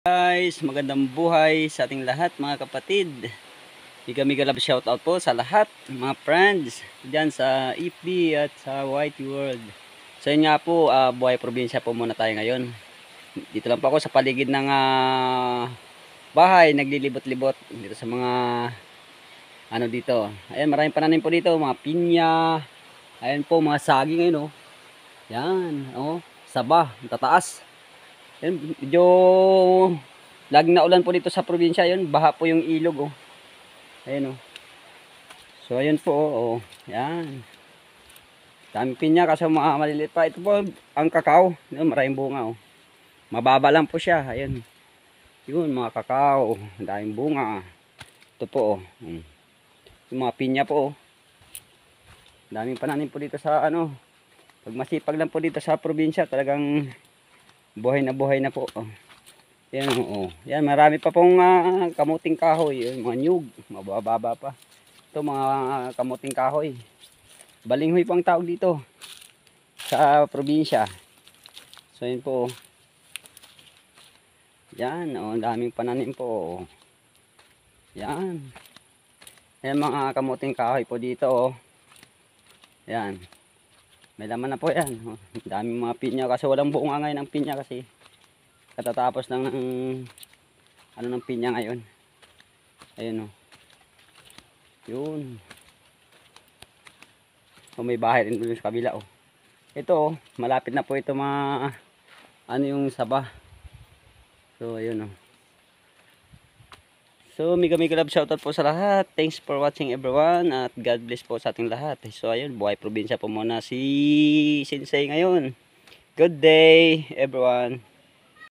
Guys, magandang buhay sa ating lahat mga kapatid. Mega love shoutout po sa lahat mga friends dyan sa FB at sa White World. So yun nga po, buhay probinsya po muna tayo ngayon. Dito lang po ako sa paligid ng bahay, naglilibot-libot dito sa mga ano dito. Ayan, maraming pananim po dito, mga pinya. Ayan po, mga saging ayun oh. Yan, oh, saba, tataas. Yan, medyo laging naulan po dito sa probinsya, yun, baha po yung ilog oh. Ayun oh. So ayun po oh. Yan. Daming pinya kasi maliliit pa. Ito po ang kakao. Yun, maraming bunga oh. Mababa lang po siya. Ayun. Yun mga kakao. Daming bunga. Ito po oh. Yung mga pinya po oh. Daming pananim po dito sa ano. Pag masipag lang po dito sa probinsya, talagang buhay na po oh. Yan oh. Yan, marami pa pong kamuting kahoy, yung mga nyug, mabababa pa. Ito mga kamuting kahoy. Balinghoy pang tawag dito sa probinsya. So yun po. Yan oh, daming pananim po. Yan. Yan mga kamuting kahoy po dito oh. Yan. May laman na po yan. Daming mga pinya kasi walang bunga ngayon ng pinya kasi katatapos ng ano ng pinya ngayon. Ayun oh. Yun. So, may bahay rin doon sa kabila oh. Ito oh, malapit na po ito mga ano yung saba. So ayun oh. So mega love shoutout po sa lahat. Thanks for watching everyone at God bless po sa ating lahat. So ayun, buhay probinsya po muna si Sensei ngayon. Good day everyone.